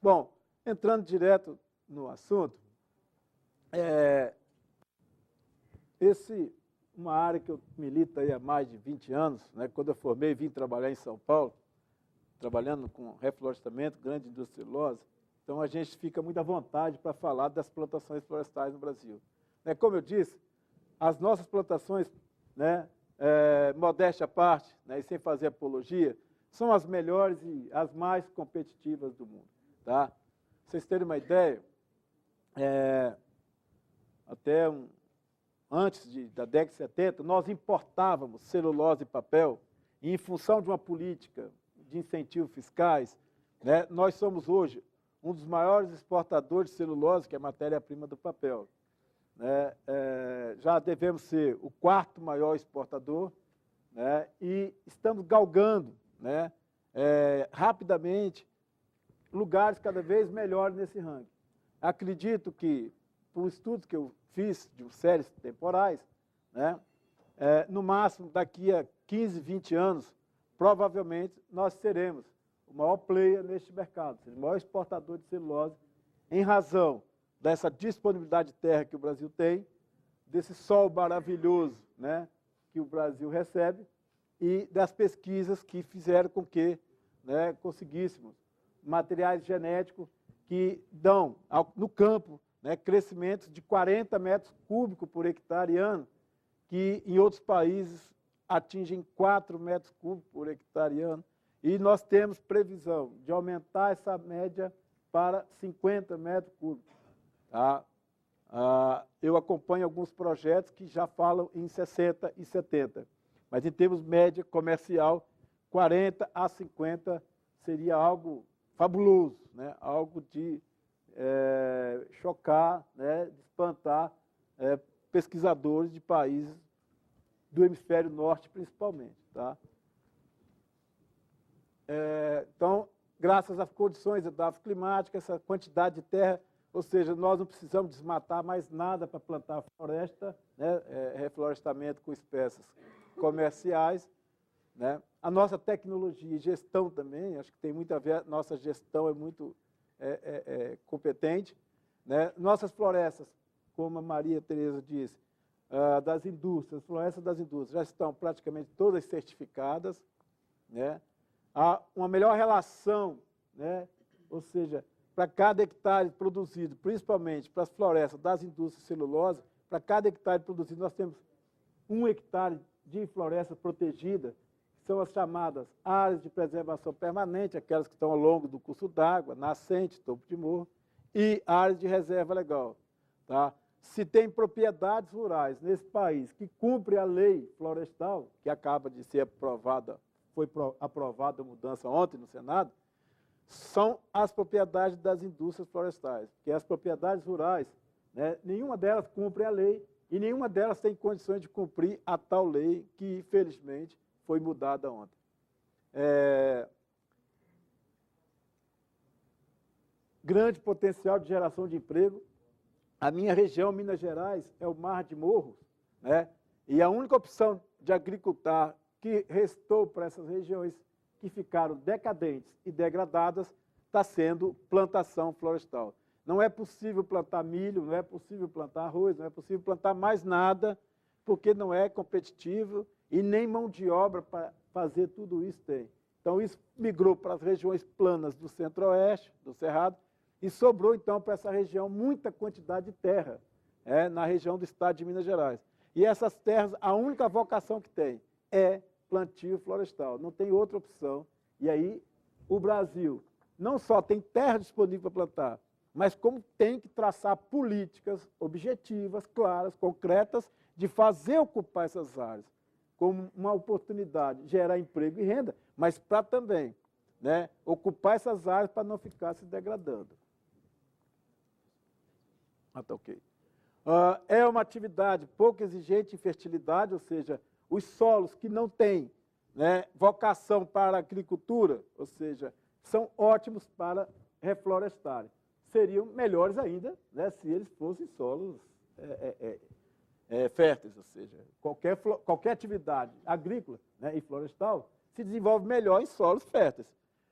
Bom, entrando direto no assunto, uma área que eu milito aí há mais de 20 anos, né, quando eu formei, vim trabalhar em São Paulo, trabalhando com reflorestamento, grande indústria de celulose, então a gente fica muito à vontade para falar das plantações florestais no Brasil. Como eu disse, as nossas plantações, né, modéstia à parte, né, e sem fazer apologia, são as melhores e as mais competitivas do mundo. Tá? Pra vocês terem uma ideia, antes da década de 70, nós importávamos celulose e papel, e em função de uma política de incentivos fiscais, né, nós somos hoje um dos maiores exportadores de celulose, que é a matéria-prima do papel. Já devemos ser o quarto maior exportador, né, e estamos galgando, né, rapidamente lugares cada vez melhores nesse ranking. Acredito que, por estudos que eu fiz de séries temporais, né, no máximo daqui a 15, 20 anos, provavelmente nós seremos o maior player neste mercado, o maior exportador de celulose, em razão dessa disponibilidade de terra que o Brasil tem, desse sol maravilhoso, né, que o Brasil recebe, e das pesquisas que fizeram com que, né, conseguíssemos materiais genéticos que dão no campo, né, crescimentos de 40 metros cúbicos por hectare ano, que em outros países atingem 4 metros cúbicos por hectare ano, e nós temos previsão de aumentar essa média para 50 metros cúbicos. Tá? Eu acompanho alguns projetos que já falam em 60 e 70, mas em termos média comercial, 40 a 50 seria algo fabuloso, né? Algo de chocar, né? De espantar pesquisadores de países do hemisfério norte, principalmente. Tá? Então, graças às condições climáticas, essa quantidade de terra, ou seja, nós não precisamos desmatar mais nada para plantar floresta, né? Reflorestamento com espécies comerciais. Né? A nossa tecnologia e gestão também, acho que tem muito a ver, nossa gestão é muito competente. Né? Nossas florestas, como a Maria Tereza disse, das indústrias, florestas das indústrias, já estão praticamente todas certificadas. Né? Há uma melhor relação, né? Ou seja, para cada hectare produzido, principalmente para as florestas das indústrias de celulose, para cada hectare produzido, nós temos 1 hectare de floresta protegida, que são as chamadas áreas de preservação permanente, aquelas que estão ao longo do curso d'água, nascente, topo de morro, e áreas de reserva legal. Tá? Se tem propriedades rurais nesse país que cumprem a lei florestal, que acaba de ser aprovada, foi aprovada a mudança ontem no Senado, são as propriedades das indústrias florestais, que as propriedades rurais, né, nenhuma delas cumpre a lei e nenhuma delas tem condições de cumprir a tal lei que, felizmente, foi mudada ontem. Grande potencial de geração de emprego. A minha região, Minas Gerais, é o Mar de Morros, né, e a única opção de agricultar que restou para essas regiões que ficaram decadentes e degradadas está sendo plantação florestal. Não é possível plantar milho, não é possível plantar arroz, não é possível plantar mais nada, porque não é competitivo e nem mão de obra para fazer tudo isso tem. Então, isso migrou para as regiões planas do centro-oeste, do Cerrado, e sobrou, então, para essa região muita quantidade de terra, na região do estado de Minas Gerais. E essas terras, a única vocação que tem é plantio florestal, não tem outra opção. E aí o Brasil não só tem terra disponível para plantar, mas como tem que traçar políticas objetivas, claras, concretas, de fazer ocupar essas áreas como uma oportunidade de gerar emprego e renda, mas para também, né, ocupar essas áreas para não ficar se degradando. Tá ok. É uma atividade pouco exigente em fertilidade, ou seja, os solos que não têm, né, vocação para a agricultura, ou seja, são ótimos para reflorestarem. Seriam melhores ainda, né, se eles fossem solos férteis, ou seja, qualquer atividade agrícola, né, e florestal se desenvolve melhor em solos férteis,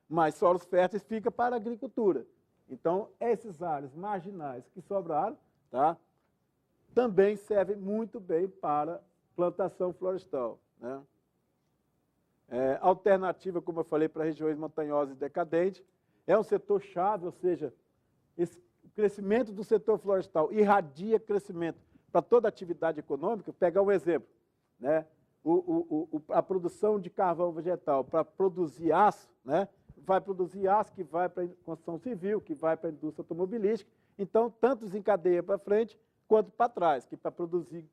mas solos férteis fica para a agricultura. Então, essas áreas marginais que sobraram, tá, também servem muito bem para plantação florestal, né? Alternativa, como eu falei, para regiões montanhosas e decadentes, é um setor chave, ou seja, o crescimento do setor florestal irradia crescimento para toda a atividade econômica. Vou pegar um exemplo, né? A produção de carvão vegetal para produzir aço, né? Vai produzir aço que vai para a construção civil, que vai para a indústria automobilística. Então, tanto desencadeia para frente quanto para trás, que para produzir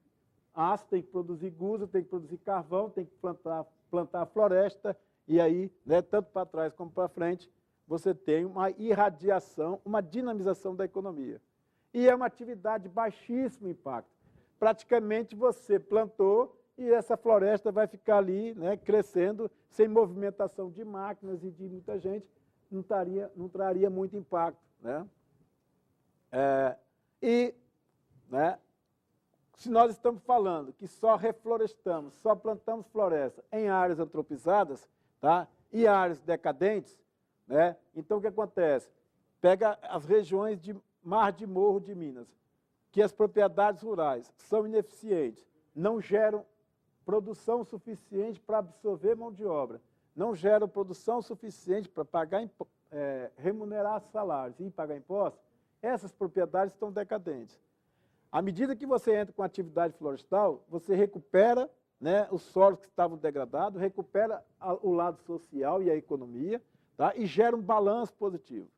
aço tem que produzir gusa, tem que produzir carvão, tem que plantar floresta, e aí, né, tanto para trás como para frente, você tem uma irradiação, uma dinamização da economia. E é uma atividade de baixíssimo impacto. Praticamente você plantou e essa floresta vai ficar ali, né, crescendo, sem movimentação de máquinas e de muita gente, não traria muito impacto, né? Né, se nós estamos falando que só reflorestamos, só plantamos floresta em áreas antropizadas, tá, e áreas decadentes, né, então o que acontece? Pega as regiões de Mar de Morro de Minas, que as propriedades rurais são ineficientes, não geram produção suficiente para absorver mão de obra, não geram produção suficiente para pagar, remunerar salários e pagar impostos, essas propriedades estão decadentes. À medida que você entra com a atividade florestal, você recupera, né, os solos que estavam degradados, recupera o lado social e a economia, tá, e gera um balanço positivo.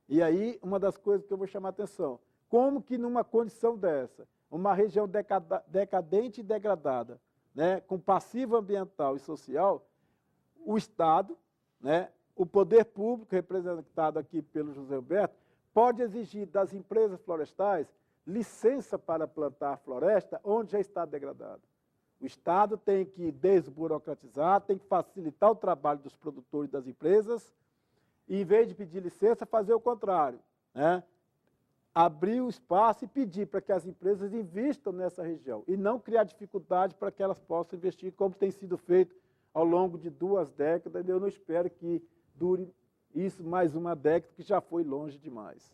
E aí, uma das coisas que eu vou chamar a atenção, como que numa condição dessa, uma região decadente e degradada, né, com passivo ambiental e social, o Estado, né, o poder público, representado aqui pelo José Roberto, pode exigir das empresas florestais licença para plantar floresta onde já está degradado. O Estado tem que desburocratizar, tem que facilitar o trabalho dos produtores e das empresas, e, em vez de pedir licença, fazer o contrário, né? Abrir o espaço e pedir para que as empresas investam nessa região e não criar dificuldade para que elas possam investir, como tem sido feito ao longo de 2 décadas. Eu não espero que dure isso mais uma década, que já foi longe demais.